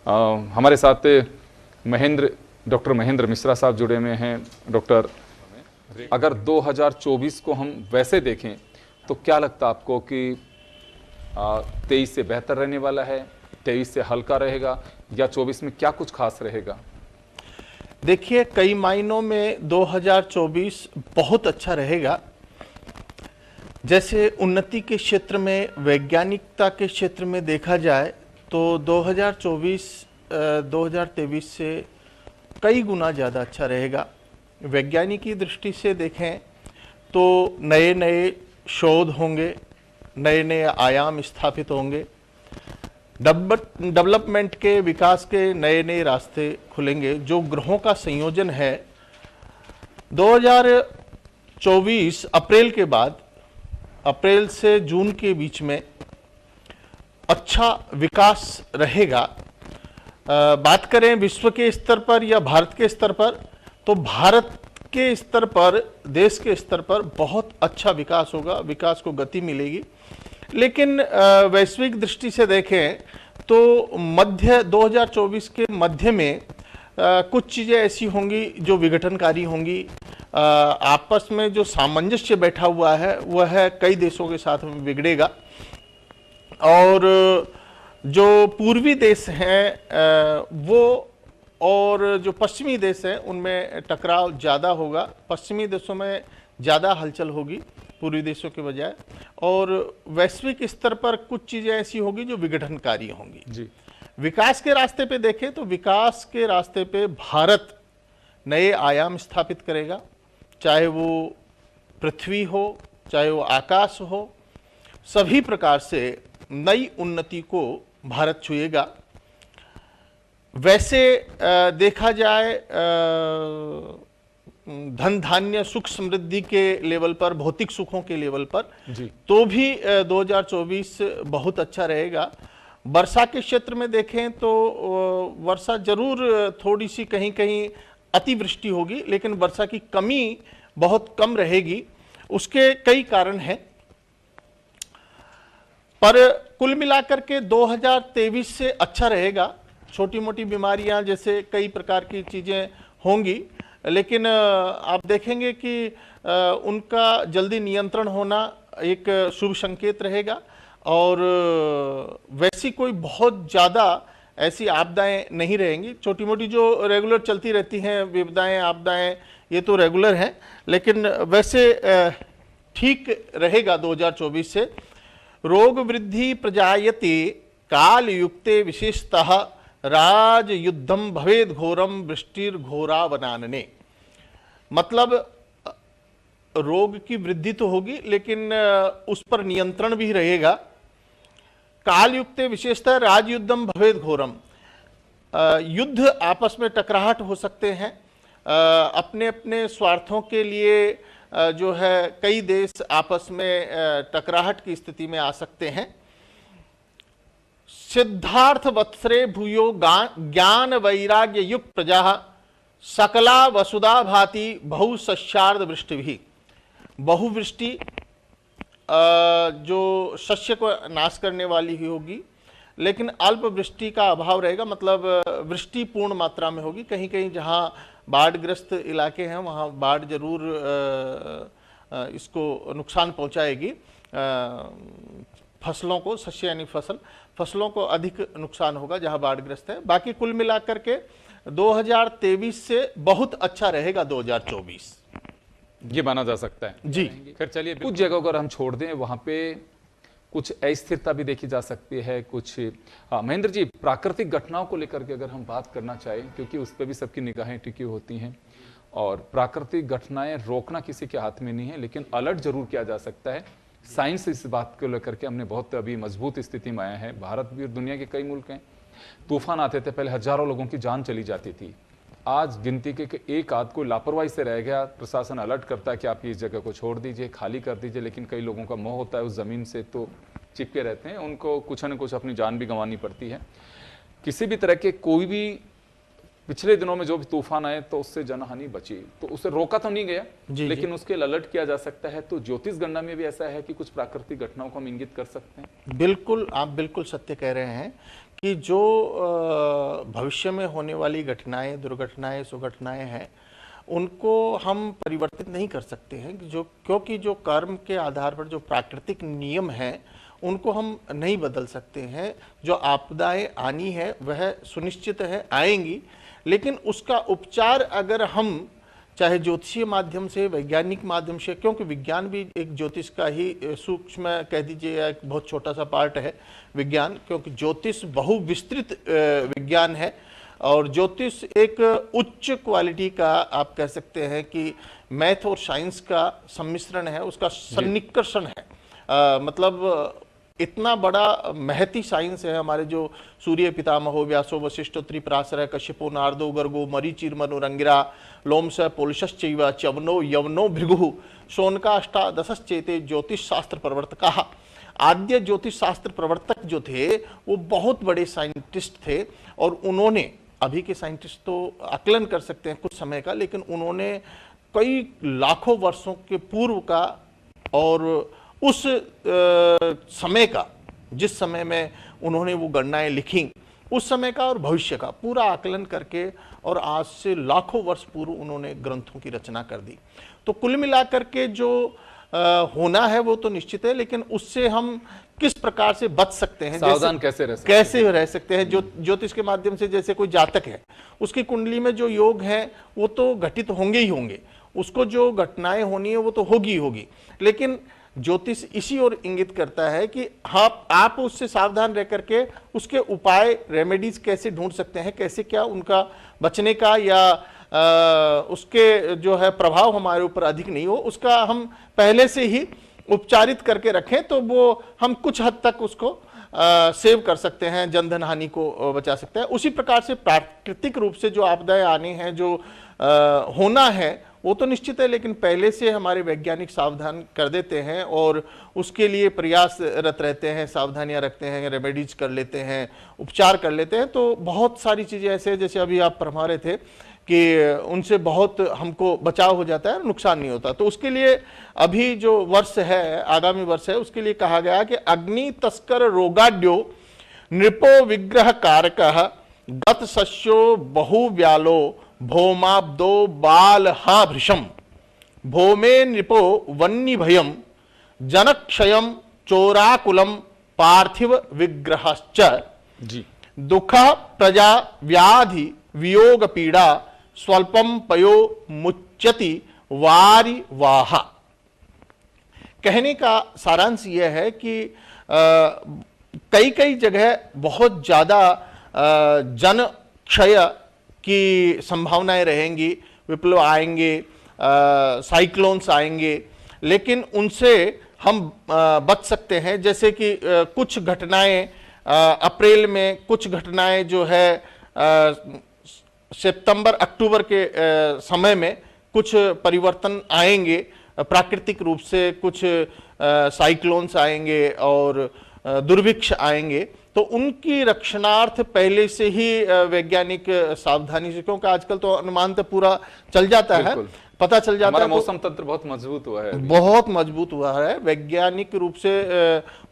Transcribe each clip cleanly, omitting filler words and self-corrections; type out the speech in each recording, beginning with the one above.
हमारे साथ डॉक्टर महेंद्र मिश्रा साहब जुड़े हुए हैं। डॉक्टर, अगर 2024 को हम वैसे देखें तो क्या लगता है आपको कि 23 से बेहतर रहने वाला है, 23 से हल्का रहेगा, या 24 में क्या कुछ खास रहेगा? देखिए, कई मायनों में 2024 बहुत अच्छा रहेगा। जैसे उन्नति के क्षेत्र में, वैज्ञानिकता के क्षेत्र में देखा जाए तो 2024 2023 से कई गुना ज़्यादा अच्छा रहेगा। वैज्ञानिकी दृष्टि से देखें तो नए नए शोध होंगे, नए नए आयाम स्थापित होंगे, डेवलपमेंट के विकास के नए नए रास्ते खुलेंगे। जो ग्रहों का संयोजन है 2024 अप्रैल के बाद, अप्रैल से जून के बीच में अच्छा विकास रहेगा। बात करें विश्व के स्तर पर या भारत के स्तर पर, तो भारत के स्तर पर, देश के स्तर पर बहुत अच्छा विकास होगा, विकास को गति मिलेगी। लेकिन वैश्विक दृष्टि से देखें तो मध्य 2024 के मध्य में कुछ चीज़ें ऐसी होंगी जो विघटनकारी होंगी। आपस में जो सामंजस्य बैठा हुआ है वह कई देशों के साथ में बिगड़ेगा, और जो पूर्वी देश हैं वो और जो पश्चिमी देश हैं उनमें टकराव ज़्यादा होगा। पश्चिमी देशों में ज़्यादा हलचल होगी पूर्वी देशों के बजाय, और वैश्विक स्तर पर कुछ चीज़ें ऐसी होगी जो विघटनकारी होंगी जी। विकास के रास्ते पे देखें तो विकास के रास्ते पे भारत नए आयाम स्थापित करेगा, चाहे वो पृथ्वी हो, चाहे वो आकाश हो, सभी प्रकार से नई उन्नति को भारत छुएगा। वैसे देखा जाए धन धान्य सुख समृद्धि के लेवल पर, भौतिक सुखों के लेवल पर जी, तो भी 2024 बहुत अच्छा रहेगा। वर्षा के क्षेत्र में देखें तो वर्षा जरूर थोड़ी सी कहीं कहीं अतिवृष्टि होगी, लेकिन वर्षा की कमी बहुत कम रहेगी। उसके कई कारण हैं, पर कुल मिलाकर के 2023 से अच्छा रहेगा। छोटी मोटी बीमारियां जैसे कई प्रकार की चीज़ें होंगी, लेकिन आप देखेंगे कि उनका जल्दी नियंत्रण होना एक शुभ संकेत रहेगा। और वैसी कोई बहुत ज़्यादा ऐसी आपदाएं नहीं रहेंगी। छोटी मोटी जो रेगुलर चलती रहती हैं विपदाएं, आपदाएं, ये तो रेगुलर हैं, लेकिन वैसे ठीक रहेगा 2024 से। रोग वृद्धि प्रजायते काल युक्ते विशेषतः राज युद्धम भवेद घोरम वृष्टिर घोरा बनानने। मतलब रोग की वृद्धि तो होगी, लेकिन उस पर नियंत्रण भी रहेगा। काल युक्ते विशेषतः राजयुद्धम भवेद घोरम, युद्ध आपस में टकराहट हो सकते हैं। अपने अपने स्वार्थों के लिए जो है कई देश आपस में टकराहट की स्थिति में आ सकते हैं। सिद्धार्थ वत्सरे भूयो ज्ञान वैराग्य युक्त प्रजा सकला वसुधा भाति बहुसस्यार्ध वृष्टि भी। बहुवृष्टि जो शस्य को नाश करने वाली ही होगी, लेकिन अल्प वृष्टि का अभाव रहेगा। मतलब वृष्टि पूर्ण मात्रा में होगी। कहीं कहीं जहां बाढ़ग्रस्त इलाके हैं वहां बाढ़ जरूर इसको नुकसान पहुंचाएगी। फसलों को, शस्य यानी फसलों को अधिक नुकसान होगा जहां बाढ़ग्रस्त है। बाकी कुल मिलाकर के 2023 से बहुत अच्छा रहेगा 2024, ये माना जा सकता है जी। फिर चलिए, कुछ जगहों अगर हम छोड़ दें वहां पे कुछ अस्थिरता भी देखी जा सकती है। कुछ महेंद्र जी, प्राकृतिक घटनाओं को लेकर के अगर हम बात करना चाहें, क्योंकि उस पर भी सबकी निगाहें टिकी होती हैं, और प्राकृतिक घटनाएं रोकना किसी के हाथ में नहीं है, लेकिन अलर्ट जरूर किया जा सकता है। साइंस इस बात को लेकर के हमने बहुत अभी मजबूत स्थिति में आया है। भारत भी और दुनिया के कई मुल्क हैं। तूफान आते थे, पहले हजारों लोगों की जान चली जाती थी। आज गिनती के एक आध को लापरवाही से रह गया, प्रशासन अलर्ट करता है कि आप इस जगह को छोड़ दीजिए, खाली कर दीजिए, लेकिन कई लोगों का मोह होता है उस जमीन से, तो चिपके रहते हैं। उनको कुछ न कुछ अपनी जान भी गंवानी पड़ती है। किसी भी तरह के कोई भी पिछले दिनों में जो भी तूफान आए तो उससे जनहानि बची, तो उसे रोका तो नहीं गया, लेकिन उसके अलर्ट किया जा सकता है। तो ज्योतिष गणना में भी ऐसा है कि कुछ प्राकृतिक घटनाओं को हम इंगित कर सकते हैं। बिल्कुल, आप बिल्कुल सत्य कह रहे हैं कि जो भविष्य में होने वाली घटनाएं, दुर्घटनाएं, सुघटनाएं हैं, उनको हम परिवर्तित नहीं कर सकते हैं, क्योंकि जो कर्म के आधार पर जो प्राकृतिक नियम हैं उनको हम नहीं बदल सकते हैं। जो आपदाएं आनी है वह सुनिश्चित है आएंगी, लेकिन उसका उपचार अगर हम चाहे ज्योतिषीय माध्यम से, वैज्ञानिक माध्यम से, क्योंकि विज्ञान भी एक ज्योतिष का ही सूक्ष्म कह दीजिए एक बहुत छोटा सा पार्ट है विज्ञान, क्योंकि ज्योतिष बहुविस्तृत विज्ञान है और ज्योतिष एक उच्च क्वालिटी का आप कह सकते हैं कि मैथ और साइंस का सम्मिश्रण है, उसका सन्निकर्षण है। मतलब इतना बड़ा महती साइंस है हमारे जो सूर्य पितामहो व्यासो वशिष्ठो त्रिपराशर कश्यपो नारदो गर्गो मरीचिर मनुरंगिरा लोमस पोलिशश्चैव च्यवनो यवनो भृगु शोनकाष्टादशश्चेते ज्योतिष शास्त्र प्रवर्तकाः। आद्य ज्योतिष शास्त्र प्रवर्तक जो थे वो बहुत बड़े साइंटिस्ट थे और उन्होंने, अभी के साइंटिस्ट तो आकलन कर सकते हैं कुछ समय का, लेकिन उन्होंने कई लाखों वर्षों के पूर्व का और उस समय का, जिस समय में उन्होंने वो गणनाएं लिखी, उस समय का और भविष्य का पूरा आकलन करके और आज से लाखों वर्ष पूर्व उन्होंने ग्रंथों की रचना कर दी। तो कुल मिलाकर के जो होना है वो तो निश्चित है, लेकिन उससे हम किस प्रकार से बच सकते हैं, सावधान कैसे रह सकते हैं? जो ज्योतिष के माध्यम से, जैसे कोई जातक है उसकी कुंडली में जो योग है वो तो घटित होंगे ही होंगे, उसको जो घटनाएं होनी है वो तो होगी ही होगी, लेकिन ज्योतिष इसी ओर इंगित करता है कि आप उससे सावधान रह करके उसके उपाय, रेमेडीज कैसे ढूंढ सकते हैं, कैसे क्या उनका बचने का या उसके जो है प्रभाव हमारे ऊपर अधिक नहीं हो, उसका हम पहले से ही उपचारित करके रखें तो वो हम कुछ हद तक उसको सेव कर सकते हैं, जनधन हानि को बचा सकते हैं। उसी प्रकार से प्राकृतिक रूप से जो आपदाएं आने हैं, जो होना है वो तो निश्चित है, लेकिन पहले से हमारे वैज्ञानिक सावधान कर देते हैं और उसके लिए प्रयासरत रहते हैं, सावधानियां रखते हैं, रेमेडीज कर लेते हैं, उपचार कर लेते हैं, तो बहुत सारी चीज़ें ऐसे, जैसे अभी आप फरमा रहे थे कि उनसे बहुत हमको बचाव हो जाता है, नुकसान नहीं होता। तो उसके लिए अभी जो वर्ष है, आगामी वर्ष है, उसके लिए कहा गया कि अग्नि तस्कर रोगाड्यो नृपो विग्रह कारकः गत सस्यो बहुव्यालो भौमाब्दो बालहा भृशम भौमे नृपो वन्नी भयम जनक्षयम चोराकुलम पार्थिव विग्रहश्च जी दुख प्रजा व्याधि वियोग पीड़ा स्वल्पम पयो मुच्यति वारि वाहा। कहने का सारांश यह है कि कई कई जगह बहुत ज्यादा जन क्षय की संभावनाएं रहेंगी, विप्लव आएंगे, साइक्लोन्स आएंगे, लेकिन उनसे हम बच सकते हैं। जैसे कि कुछ घटनाएं अप्रैल में, कुछ घटनाएं जो है सितंबर अक्टूबर के समय में कुछ परिवर्तन आएंगे प्राकृतिक रूप से, कुछ साइक्लोन्स आएंगे और दुर्भिक्ष आएंगे, तो उनकी रक्षणार्थ पहले से ही वैज्ञानिक सावधानी से, क्योंकि आजकल तो अनुमान तो पूरा चल जाता है, पता चल जाता है, मौसम तंत्र बहुत मजबूत हुआ है, बहुत मजबूत हुआ है, वैज्ञानिक रूप से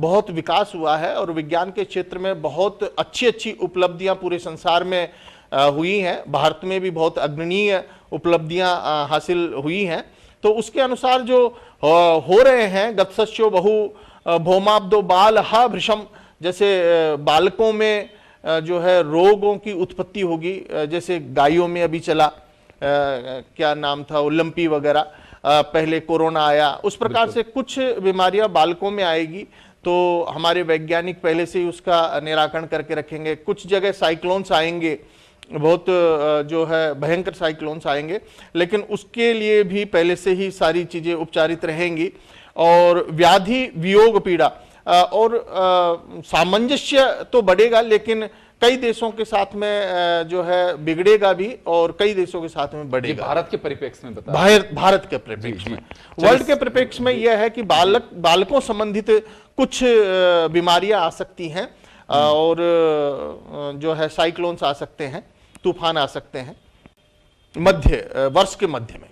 बहुत विकास हुआ है और विज्ञान के क्षेत्र में बहुत अच्छी अच्छी उपलब्धियां पूरे संसार में हुई हैं। भारत में भी बहुत अग्रणीय उपलब्धियां हासिल हुई हैं। तो उसके अनुसार जो हो रहे हैं, गत्सस्यो बहु भौमाब्दो बालहा भृशम, जैसे बालकों में जो है रोगों की उत्पत्ति होगी, जैसे गायों में अभी चला क्या नाम था, लंपी वगैरह, पहले कोरोना आया, उस प्रकार से कुछ बीमारियां बालकों में आएगी। तो हमारे वैज्ञानिक पहले से ही उसका निराकरण करके रखेंगे। कुछ जगह साइक्लोन्स आएंगे, बहुत जो है भयंकर साइक्लोन्स आएंगे, लेकिन उसके लिए भी पहले से ही सारी चीजें उपचारित रहेंगी। और व्याधि वियोग पीड़ा और सामंजस्य तो बढ़ेगा, लेकिन कई देशों के साथ में जो है बिगड़ेगा भी और कई देशों के साथ में बढ़ेगा। भारत के परिप्रेक्ष्य में बता, भारत के परिप्रेक्ष्य में, वर्ल्ड के परिप्रेक्ष्य में यह है कि बालकों संबंधित कुछ बीमारियां आ सकती हैं और जो है साइक्लोन्स आ सकते हैं, तूफान आ सकते हैं वर्ष के मध्य में।